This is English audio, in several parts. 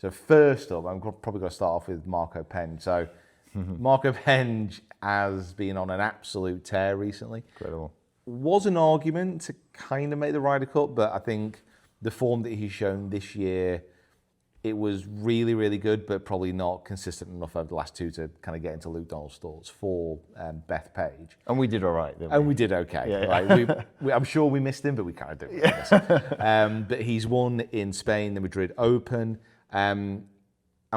So first up, I'm probably going to start off with Marco Penge. So Marco Penge has been on an absolute tear recently. Incredible. Was an argument to kind of make the Ryder Cup, but I think the form that he's shown this year, it was really, really good, but probably not consistent enough over the last two to kind of get into Luke Donald's thoughts for Beth Page. And we did all right, didn't we? And we did okay. Yeah. Like I'm sure we missed him, but we kind of did. But he's won in Spain, the Madrid Open. And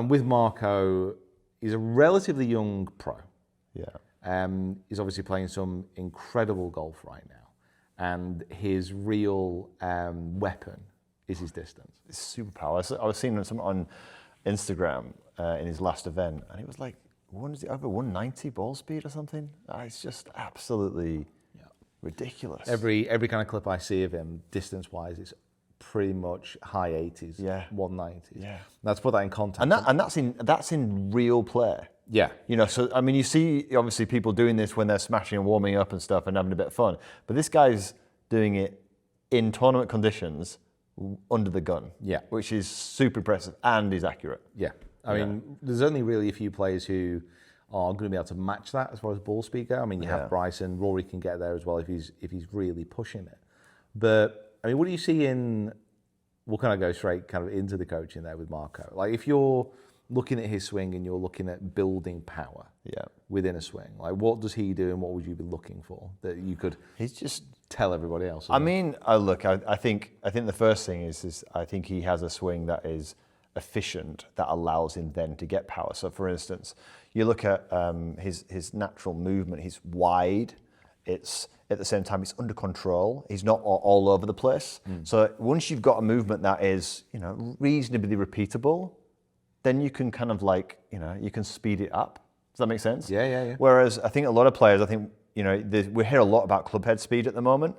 with Marco, he's a relatively young pro. Yeah. He's obviously playing some incredible golf right now. And his real weapon is his distance. It's super powerful. I was seeing him on Instagram in his last event, and it was like, over 190 ball speed or something? It's just absolutely ridiculous. Every kind of clip I see of him, distance-wise, it's pretty much high 80s, 190s. Yeah. Now, to put that in context. And that's in real play. Yeah. You know, so I mean, you see obviously people doing this when they're smashing and warming up and stuff and having a bit of fun, but this guy's doing it in tournament conditions under the gun, which is super impressive and is accurate. Yeah. I mean, there's only really a few players who are going to be able to match that as far as ball speed go. I mean, you have Bryson, Rory can get there as well if he's really pushing it. But I mean, what do you see in? We'll kind of go straight kind of into the coaching there with Marco. Like, if you're looking at his swing and you're looking at building power within a swing, like what does he do and what would you be looking for that you could? He's just tell everybody else. I mean, look, I think the first thing is I think he has a swing that is efficient that allows him then to get power. So, for instance, you look at his natural movement. He's wide. It's at the same time it's under control. He's not all over the place. So once you've got a movement that is reasonably repeatable, then you can kind of you can speed it up. Does that make sense? Yeah. Whereas I think a lot of players, we hear a lot about club head speed at the moment.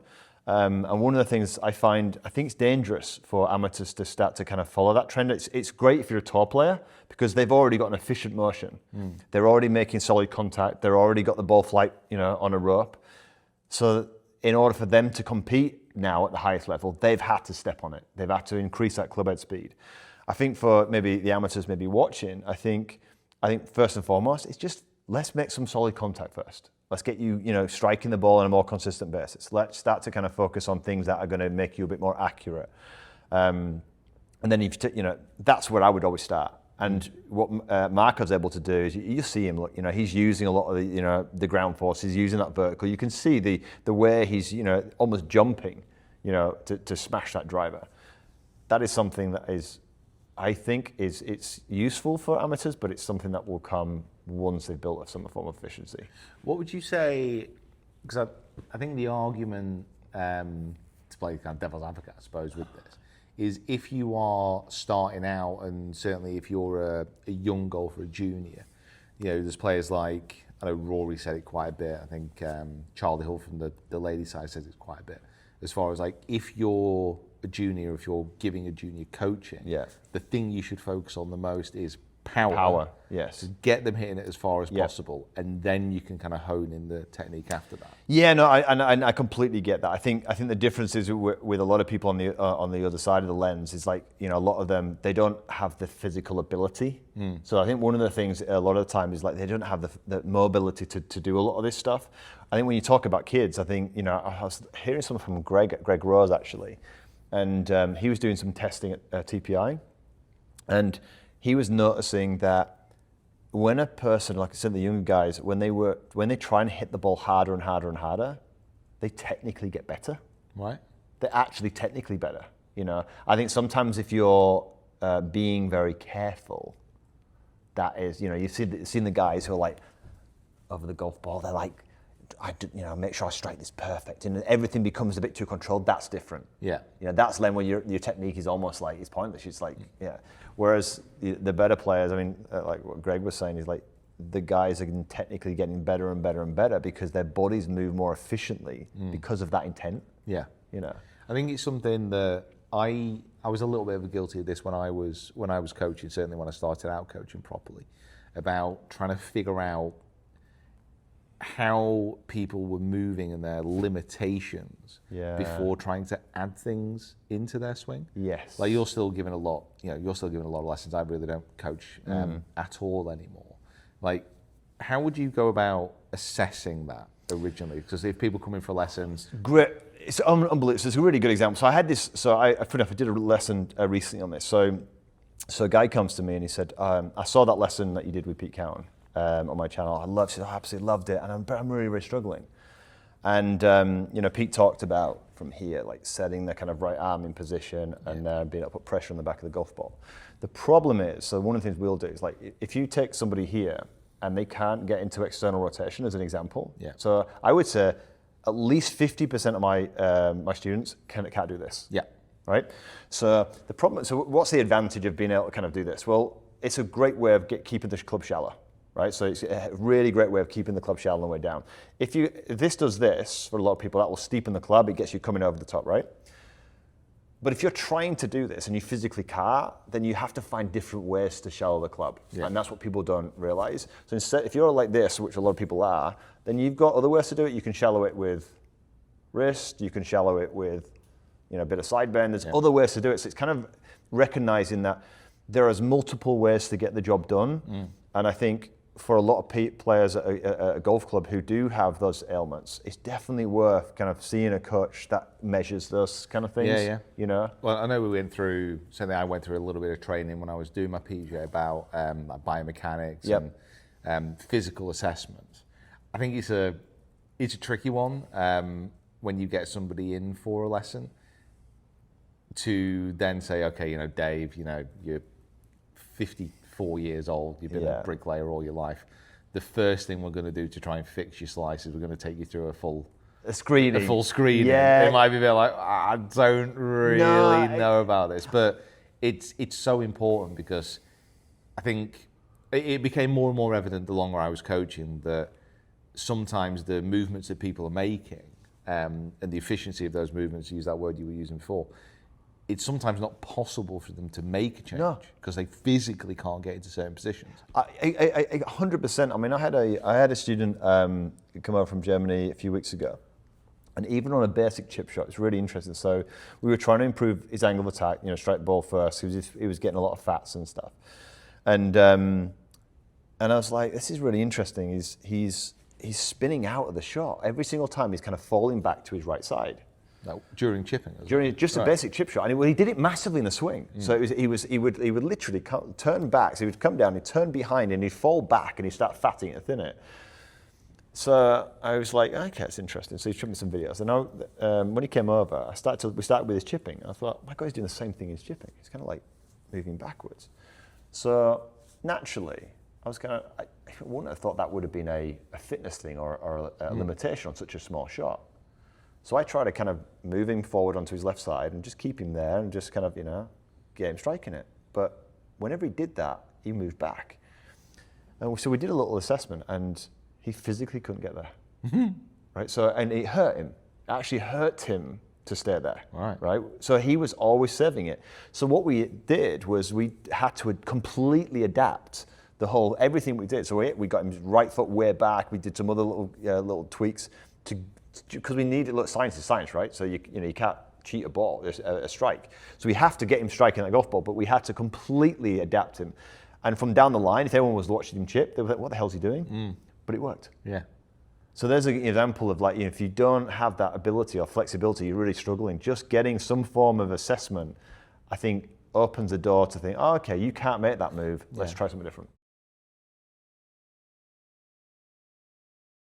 And one of the things I think it's dangerous for amateurs to start to kind of follow that trend. It's great if you're a tour player because they've already got an efficient motion. They're already making solid contact. They've already got the ball flight, on a rope. So in order for them to compete now at the highest level, they've had to step on it. They've had to increase that club head speed. I think for maybe the amateurs maybe watching, I think first and foremost, it's just let's make some solid contact first. Let's get you, striking the ball on a more consistent basis. Let's start to kind of focus on things that are going to make you a bit more accurate. And then that's where I would always start. And what Marco's able to do is you see him, he's using a lot of the ground force. He's using that vertical. You can see the way he's, almost jumping, to smash that driver. That is something that is, I think, it's useful for amateurs, but it's something that will come once they've built some form of efficiency. What would you say, because I think the argument, to play kind of devil's advocate, I suppose, with this, is if you are starting out, and certainly if you're a young golfer, a junior, there's players like, I know Rory said it quite a bit, I think Charlie Hull from the ladies side says it quite a bit, as far as like, if you're a junior, if you're giving a junior coaching, the thing you should focus on the most is power. Yes. To get them hitting it as far as possible, and then you can kind of hone in the technique after that. Yeah, no, I completely get that. I think the difference is with a lot of people on the other side of the lens is like, a lot of them, they don't have the physical ability. So I think one of the things a lot of the time is like they don't have the mobility to do a lot of this stuff. I think when you talk about kids, I think, I was hearing something from Greg Rose actually, and he was doing some testing at TPI, and he was noticing that when a person, like I said, the younger guys, when they try and hit the ball harder and harder and harder, they technically get better. Right. They're actually technically better. I think sometimes if you're being very careful, that is, you've seen the guys who are like over the golf ball. They're like, make sure I strike this perfect, and everything becomes a bit too controlled. That's different. Yeah. That's then when your technique is almost like it's pointless. It's like Whereas the better players, I mean, like what Greg was saying, is like the guys are technically getting better and better and better because their bodies move more efficiently because of that intent. Yeah. I think it's something that I was a little bit of a guilty of this when I was coaching, certainly when I started out coaching properly, about trying to figure out how people were moving and their limitations before trying to add things into their swing. Yes. Like you're still giving a lot, you're still giving a lot of lessons. I really don't coach at all anymore. Like, how would you go about assessing that originally? Because if people come in for lessons, great. It's unbelievable. So it's a really good example. So I had this. So I did a lesson recently on this. So a guy comes to me and he said, I saw that lesson that you did with Pete Cowan on my channel. I absolutely loved it, and I'm really, really struggling. And Pete talked about from here, like setting the kind of right arm in position and being able to put pressure on the back of the golf ball. The problem is, so one of the things we'll do is like if you take somebody here and they can't get into external rotation, as an example. Yeah. So I would say at least 50% of my students can't do this. Yeah. Right. So what's the advantage of being able to kind of do this? Well, it's a great way of keeping the club shallow. Right, so it's a really great way of keeping the club shallow on the way down. If this does this, for a lot of people, that will steepen the club, it gets you coming over the top, right? But if you're trying to do this and you physically can't, then you have to find different ways to shallow the club. Yeah. And that's what people don't realize. So instead, if you're like this, which a lot of people are, then you've got other ways to do it. You can shallow it with wrist, you can shallow it with a bit of side bend. There's other ways to do it. So it's kind of recognizing that there is multiple ways to get the job done. And I think for a lot of players at a golf club who do have those ailments, it's definitely worth kind of seeing a coach that measures those kind of things. Yeah. Well, I know we went through, certainly I went through a little bit of training when I was doing my PJ about biomechanics and physical assessment. I think it's a tricky one when you get somebody in for a lesson to then say, okay, Dave, you're 54 years old, you've been a bricklayer all your life. The first thing we're going to do to try and fix your slice is we're going to take you through a full screening. Yeah. It might be a bit like, I don't really know about this, but it's so important because I think it became more and more evident the longer I was coaching that sometimes the movements that people are making and the efficiency of those movements, to use that word you were using before, it's sometimes not possible for them to make a change because they physically can't get into certain positions. 100%. I mean, I had a student come over from Germany a few weeks ago, and even on a basic chip shot, it's really interesting. So we were trying to improve his angle of attack, strike the ball first. He was getting a lot of fats and stuff, and I was like, this is really interesting. He's spinning out of the shot every single time. He's kind of falling back to his right side. No, during chipping. During just a basic chip shot, and he did it massively in the swing. So he would literally turn back. So he would come down, he'd turn behind, and he'd fall back, and he'd start fatting it, thin it. So I was like, okay, it's interesting. So he showed me some videos, and when he came over, we started with his chipping. I thought, my God, he's doing the same thing as chipping. He's kind of like moving backwards. So naturally, I wouldn't have thought that would have been a fitness thing or a limitation on such a small shot. So I try to kind of move him forward onto his left side and just keep him there and just kind of, get him striking it. But whenever he did that, he moved back. And so we did a little assessment and he physically couldn't get there. Right? So, and it hurt him. It actually hurt him to stay there. Right? So he was always serving it. So what we did was we had to completely adapt everything we did. So we got his right foot way back. We did some other little tweaks because we needed, look, science is science, right? So you can't cheat a ball, a strike. So we have to get him striking that golf ball, but we had to completely adapt him. And from down the line, if anyone was watching him chip, they were like, what the hell's he doing? But it worked. Yeah. So there's an example of like, if you don't have that ability or flexibility, you're really struggling. Just getting some form of assessment, I think, opens the door to think, okay, you can't make that move. Let's try something different.